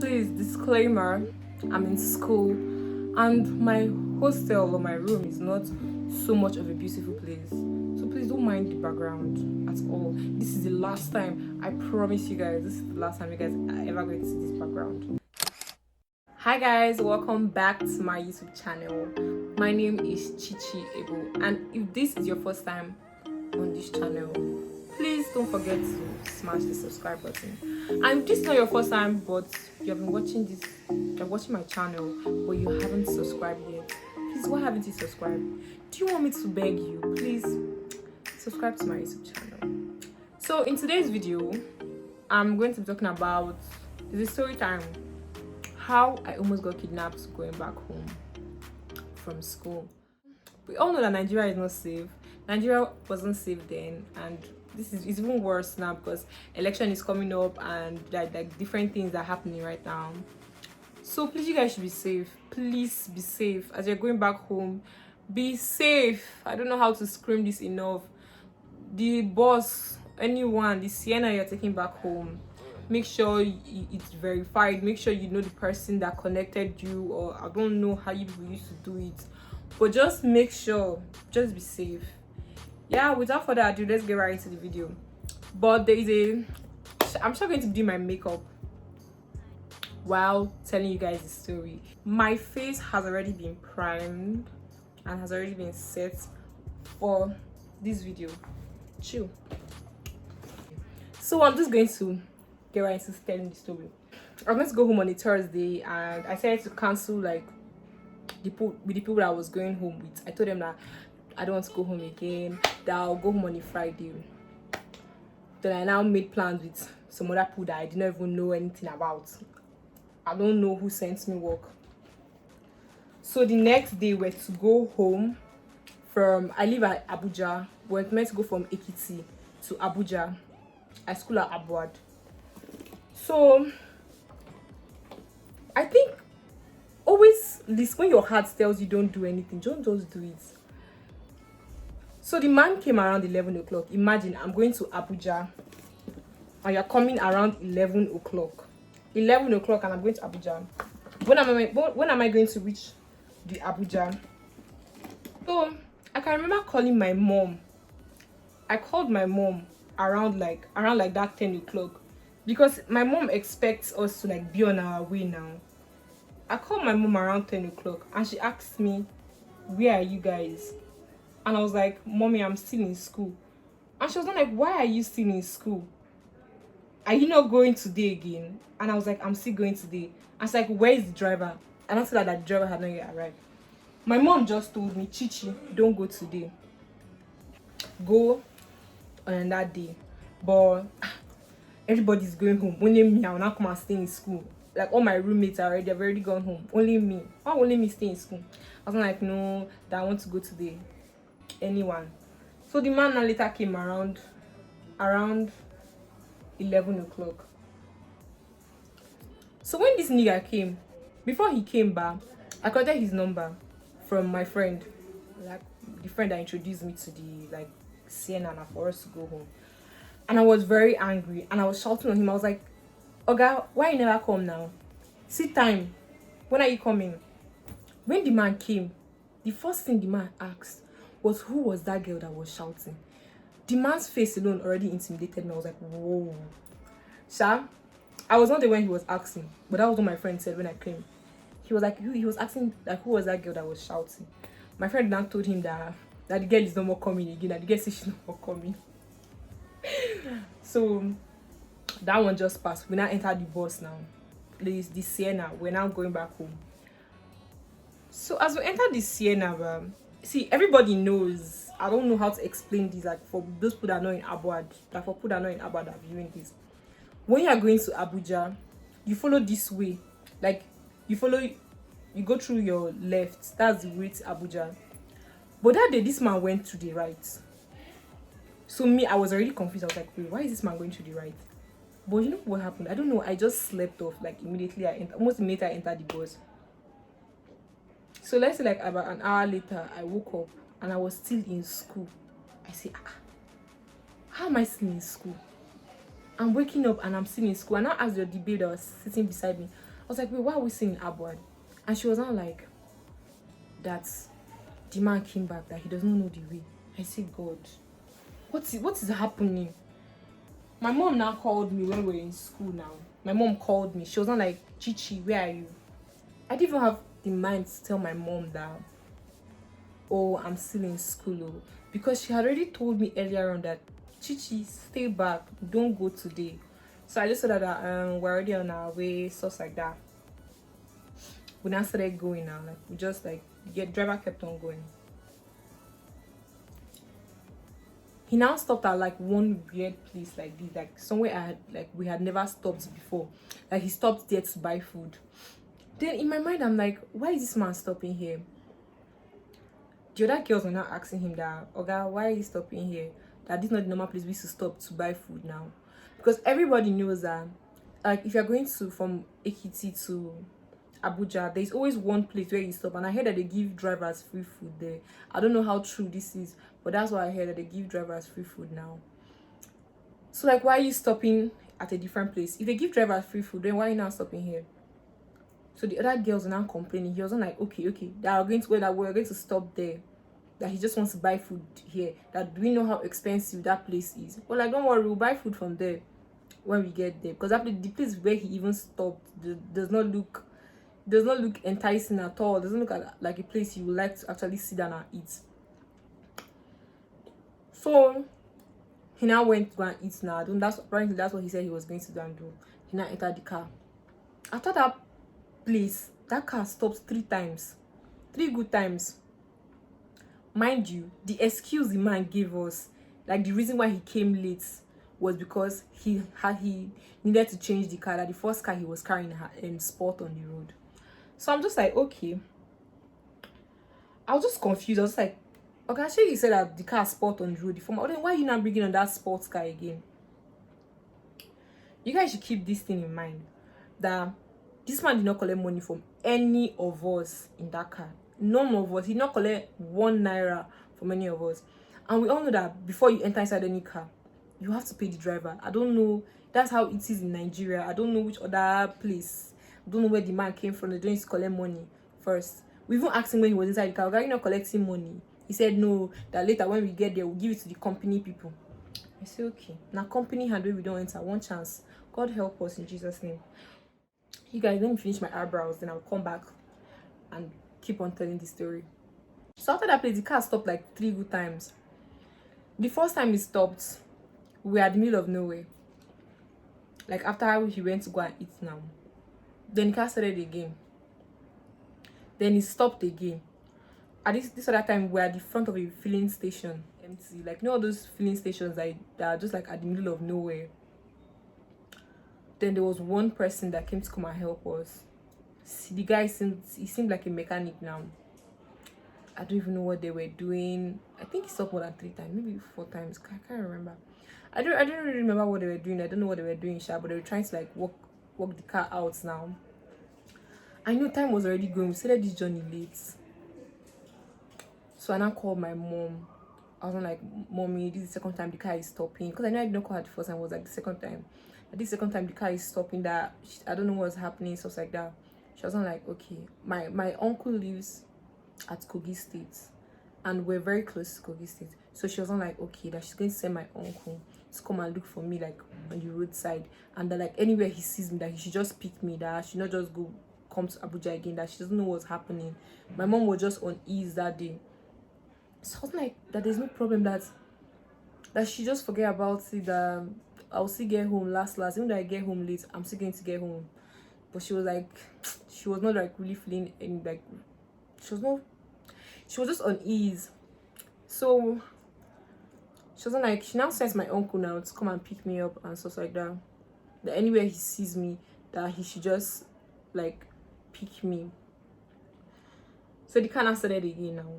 Please, disclaimer, I'm in school and my hostel or my room is not so much of a beautiful place. So please don't mind the background at all. This is the last time, I promise you guys, this is the last time you guys are ever going to see this background. Hi guys, welcome back to my YouTube channel. My name is Chichi Ebo, and if this is your first time on this channel, please don't forget to smash the subscribe button. And if this is not your first time but you have been watching this, you're watching my channel but you haven't subscribed yet, please, why haven't you subscribed? Do you want me to beg you? Please subscribe to my YouTube channel. So in today's video, I'm going to be talking about the story time, how I almost got kidnapped going back home from school. We all know that Nigeria is not safe. Nigeria wasn't safe then, and it's even worse now because election is coming up and like different things are happening right now. So please, you guys should be safe. Please be safe as you're going back home. Be safe. I don't know how to scream this enough. The boss, anyone, the Sienna you're taking back home, make sure it's verified. Make sure you know the person that connected you, or I don't know how you people used to do it, but just make sure, just be safe. Yeah, without further ado, let's get right into the video. But there is I'm sure going to do my makeup while telling you guys the story. My face has already been primed and has already been set for this video. Chill. So I'm just going to get right into telling the story. I was meant to go home on a Thursday, and I decided to cancel like the people that I was going home with. I told them that I don't want to go home again, that I'll go home on a Friday. Then I now made plans with some other people that I didn't even know anything about. I don't know who sent me work. So the next day we're to go home from, I live at Abuja. We're meant to go from Ekiti to Abuja. I school at Abuad. So I think always listen when your heart tells you don't do anything, don't just do it. So the man came around 11 o'clock. Imagine I'm going to Abuja and you're coming around 11 o'clock. 11 o'clock and I'm going to Abuja. When am I going to reach the Abuja? So I can remember calling my mom. I called my mom around like that 10 o'clock because my mom expects us to like be on our way now. I called my mom around 10 o'clock and she asked me, "Where are you guys?" And I was like, "Mommy, I'm still in school." And she was like, "Why are you still in school? Are you not going today again?" And I was like, "I'm still going today." And she's like, "Where is the driver?" And I said that the driver had not yet arrived. My mom just told me, "Chichi, don't go today. Go on another day." But everybody's going home. Only me, I will not come and stay in school. Like all my roommates have already gone home. Only me. Why only me stay in school? I was like, "No, that I want to go today." Anyone. So the man now later came around 11 o'clock. So when this nigga came, before he came back, I collected his number from my friend, like the friend that introduced me to the like Sienna for us to go home. And I was very angry and I was shouting on him. I was like, "Oga, why you never come now? See time. When are you coming?" When the man came, the first thing the man asked was, who was that girl that was shouting? The man's face alone already intimidated me. I was like, whoa. Sha, I was not there when he was asking, but that was what my friend said when I came. He was like, he was asking like, who was that girl that was shouting? My friend now told him that the girl is no more coming again, that the girl says she's no more coming. So that one just passed. We now entered the bus now. Please, the Sienna. We're now going back home. So as we enter the Sienna, see, everybody knows. I don't know how to explain this. Like for those people that are not in Abuad, like for people that are not in Abuad that are viewing this. When you are going to Abuja, you follow this way. Like you go through your left. That's the way to Abuja. But that day, this man went to the right. So me, I was already confused. I was like, wait, why is this man going to the right? But you know what happened? I don't know. I just slept off. Like immediately, almost immediately I entered the bus. So let's say like about an hour later, I woke up and I was still in school. I say, how am I still in school? I'm waking up and I'm still in school. And I asked the babe that was sitting beside me, was like, wait, why are we saying Abuad? And she was not like, that the man came back, that he doesn't know the way. I said, God, what is happening? My mom now called me when we were in school now. My mom called me. She was not like, Chichi, where are you? I didn't even have the mind to tell my mom that, oh, I'm still in school. Oh, because she had already told me earlier on that, Chichi, stay back. Don't go today. So I just said that we're already on our way, stuff like that. We now started going now. Like, we just like, driver kept on going. He now stopped at like one weird place like this, like somewhere we had never stopped before. Like he stopped there to buy food. Then in my mind I'm like, why is this man stopping here? The other girls were now asking him that, Oga, why are you stopping here? That this is not the normal place we used to stop to buy food now. Because everybody knows that, like, if you're going to from Ekiti to Abuja, there's always one place where you stop, and I heard that they give drivers free food there. I don't know how true this is, but that's what I heard, that they give drivers free food now. So like, why are you stopping at a different place? If they give drivers free food, then why are you now stopping here? So the other girls are now complaining. He wasn't like, okay, that we're going to stop there, that he just wants to buy food here, that do we know how expensive that place is? Well, like, don't worry, we'll buy food from there when we get there, because the place where he even stopped does not look enticing at all. It doesn't look like a place you would like to actually sit down and eat. So he now went to go and eat now. Apparently that's what he said he was going to do and do. He now entered the car. After that place, that car stopped 3 times. 3 good times. Mind you, the excuse the man gave us, like the reason why he came late, was because he needed to change the car, that the first car he was carrying had spot on the road. So I'm just like, okay. I was just confused. I was like, okay, actually you said that the car spot on the road. Then why are you not bringing on that sports car again? You guys should keep this thing in mind, that this man did not collect money from any of us in that car. None of us. He did not collect 1 naira from any of us. And we all know that before you enter inside any car, you have to pay the driver. I don't know. That's how it is in Nigeria. I don't know which other place. I don't know where the man came from. They don't need to collect money first. We even asked him when he was inside the car, are you not collecting money? He said no, that later when we get there, we'll give it to the company people. I say, okay. Now company hand where we don't enter, one chance. God help us in Jesus' name. You guys, let me finish my eyebrows, then I'll come back and keep on telling the story. So after that place, the car stopped like 3 good times. The first time it stopped, we were at the middle of nowhere. Like after he went to go and eat now. Then the car started again. Then it stopped again. At this other time, we're at the front of a filling station. Empty. Like, you know, all those filling stations that are just like at the middle of nowhere. Then there was one person that came to come and help us. See, the guy seemed like a mechanic now. I don't even know what they were doing. I think he stopped more than 3 times, maybe 4 times. I can't remember. I don't really remember what they were doing. I don't know what they were doing, but they were trying to like walk the car out now. I know time was already going. We started this journey late. So I now called my mom. I was like, Mommy, this is the second time the car is stopping. Because I know I did not call her the first time. It was like the second time. But this second time the car is stopping, that I don't know what's happening, stuff like that. She wasn't like, okay. My uncle lives at Kogi State. And we're very close to Kogi State. So she wasn't like, okay, that she's going to send my uncle to come and look for me, like, on the roadside. And that, like, anywhere he sees me, that he should just pick me, that I should not just come to Abuja again, that she doesn't know what's happening. My mom was just on ease that day. So I was like, that there's no problem, that she just forget about it, that I'll still get home last. Even though I get home late, I'm still going to get home. But she was like, she was not like really feeling any, like, she was just on ease. So she wasn't like, she now sends my uncle now to come and pick me up and stuff like that. That anywhere he sees me, that he should just like pick me. So the car now started again now,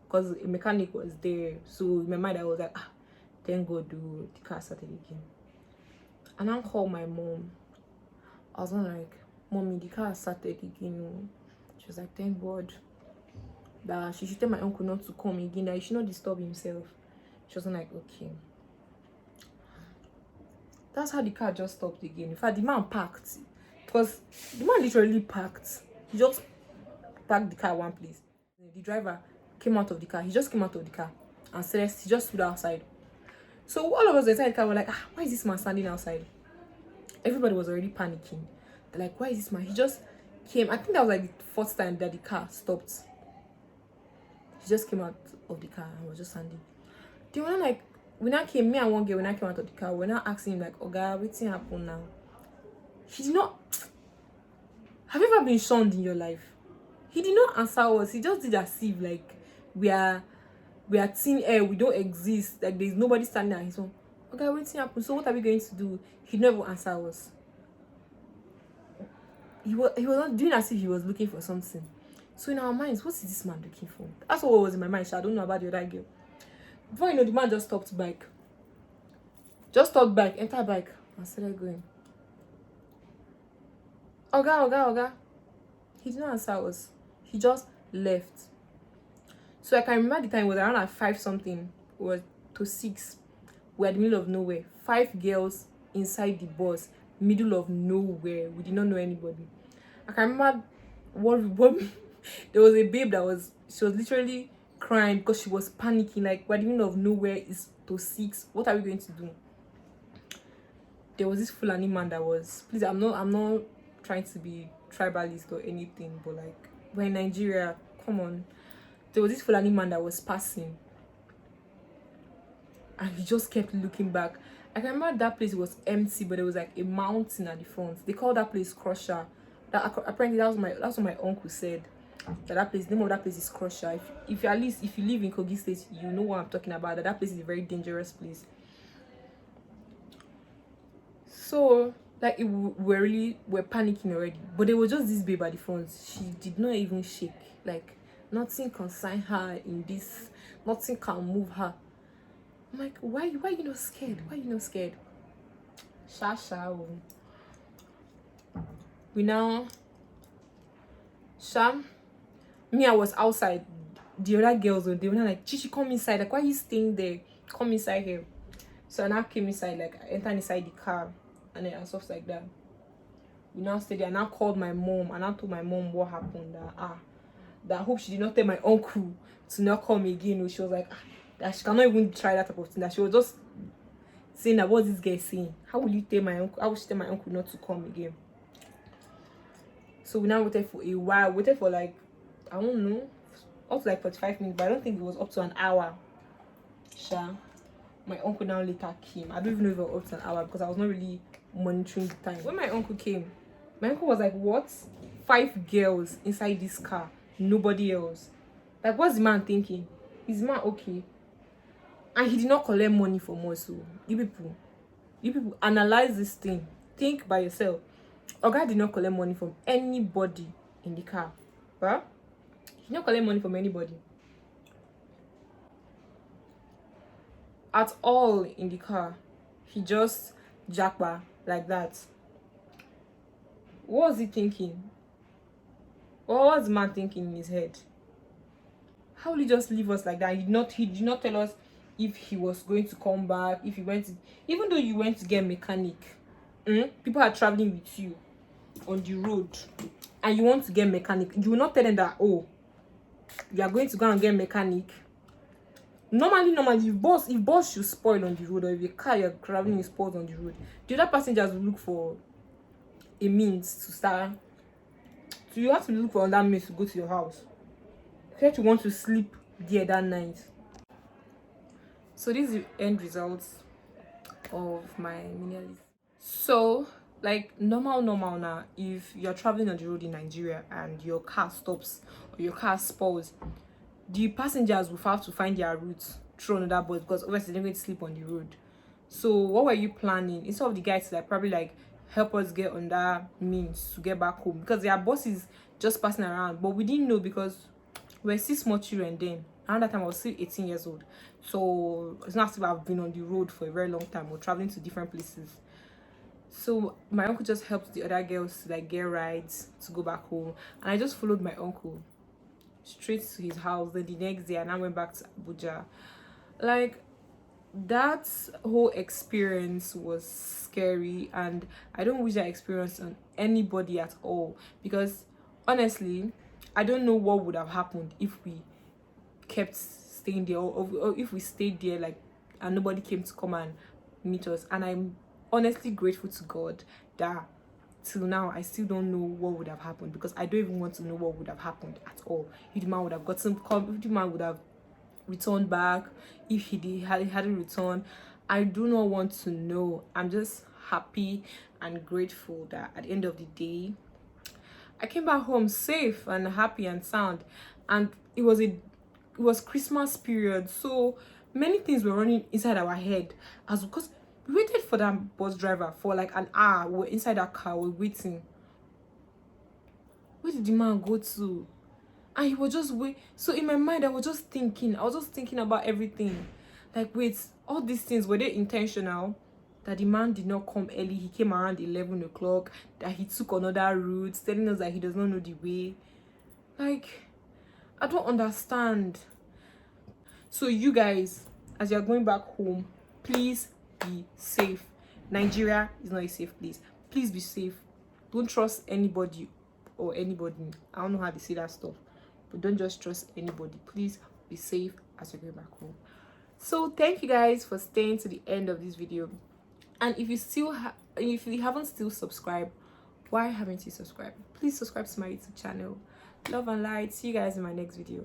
because a mechanic was there. So in my mind I was like, thank God, dude, the car started again. And I called my mom. I was like, Mommy, the car started again. She was like, thank God. That she should tell my uncle not to come again, that he should not disturb himself. She wasn't like, okay. That's how the car just stopped again. In fact, the man parked. because the man literally parked. He just parked the car at one place. The driver came out of the car. He just came out of the car and said he just stood outside. So all of us inside the car were like, why is this man standing outside? Everybody was already panicking. They're like, why is this man? He just came. I think that was like the fourth time that the car stopped. He just came out of the car and was just standing. They were like, when I came, me and one girl, when I came out of the car, we're not asking him like, Oga, what's happened now? He did not. Have you ever been shunned in your life? He did not answer us. He just did as if like we are thin air, we don't exist, like there's nobody standing at his home. Okay, what's happened? So what are we going to do? He never answered us. He was not doing as if he was looking for something. So in our minds, what is this man looking for? That's what was in my mind. I don't know about the other girl. Before you know, the man just stopped bike. Enter bike, and started going. Oga. He did not answer us. He just left. So I can remember the time it was around at 5 something or to 6. We're at the middle of nowhere. 5 girls inside the bus, middle of nowhere. We did not know anybody. I can remember what there was a babe she was literally crying because she was panicking. Like, we're at the middle of nowhere, it's to 6. What are we going to do? There was this Fulani man that was, please, I'm not trying to be tribalist or anything, but like, we're in Nigeria, come on. There was this Fulani man that was passing and he just kept looking back. I can remember that place was empty, but there was like a mountain at the front. They called that place Crusher. That apparently that's what my uncle said. That place, the name of that place is Crusher. If you live in Kogi State, you know what I'm talking about. That place is a very dangerous place. So like we're panicking already. But there was just this babe at the front. She did not even shake. Like nothing concerned her in this. Nothing can move her. I'm like, why are you not scared? Why are you not scared? Shasha. We now. Sham. Me, I was outside. The other girls, they were like, Chichi, come inside. Like, why are you staying there? Come inside here. So I now came inside. Like, I entered inside the car and stuff like that. We now stayed there. I now called my mom and I told my mom what happened. That I hope she did not tell my uncle to not come again. She was like, that she cannot even try that type of thing. That she was just saying that what's this guy saying? How will you tell my uncle? How will she tell my uncle not to come again? So we now waited for a while. Waited for like, I don't know, up to like 45 minutes, but I don't think it was up to an hour. My uncle now later came. I don't even know if it was up to an hour because I was not really monitoring the time. When my uncle came, my uncle was like, what? 5 girls inside this car, nobody else. Like, what's the man thinking? Is the man okay? And he did not collect money from us. So you people analyze this thing. Think by yourself. Oga did not collect money from anybody in the car. Huh? He did not collect money from anybody at all in the car. He just jackpot like that. What was he thinking? What was the man thinking in his head? How will he just leave us like that? He did not tell us if he was going to come back, if he went to, even though you went to get a mechanic, people are traveling with you on the road and you want to get mechanic, you will not tell them that, oh, you are going to go and get mechanic. Normally, if bus should spoil on the road, or if a car you're traveling is spoiled on the road, the other passengers will look for a means to start. So you have to look for another means to go to your house. If you want to sleep there that night. So this is the end result of my mini list. So like normal now, if you're traveling on the road in Nigeria and your car stops or your car spoils, the passengers will have to find their route through another bus because obviously they're going to sleep on the road. So what were you planning? Instead of the guys to like probably like help us get on that means to get back home, because there are buses just passing around, but we didn't know because we're still small children then. Around that time I was still 18 years old. So it's not as if I've been on the road for a very long time or traveling to different places. So my uncle just helped the other girls to like get rides to go back home, and I just followed my uncle straight to his house. Then the next day and I went back to Abuja. Like, that whole experience was scary and I don't wish that experience on anybody at all, because honestly I don't know what would have happened if we kept staying there, or if we stayed there like and nobody came to come and meet us. And I'm honestly grateful to God that till now I still don't know what would have happened, because I don't even want to know what would have happened at all. If the man would have gotten come, if the man would have returned back, if he hadn't returned, I do not want to know. I'm just happy and grateful that at the end of the day I came back home safe and happy and sound. And it was Christmas period, so many things were running inside our head, as because we waited for that bus driver for like an hour. We were inside that car, we were waiting. Where did the man go to? And he was just wait. So in my mind I was just thinking about everything. Like, wait, all these things, were they intentional? That the man did not come early, he came around 11 o'clock, that he took another route, telling us that he does not know the way. Like, I don't understand. So you guys, as you're going back home, please be safe. Nigeria is not a safe place. Please be safe. Don't trust anybody or anybody. I don't know how they say that stuff, but don't just trust anybody. Please be safe as you're going back home. So thank you guys for staying to the end of this video. And if you haven't still subscribed, why haven't you subscribed? Please subscribe to my YouTube channel. Love and light. See you guys in my next video.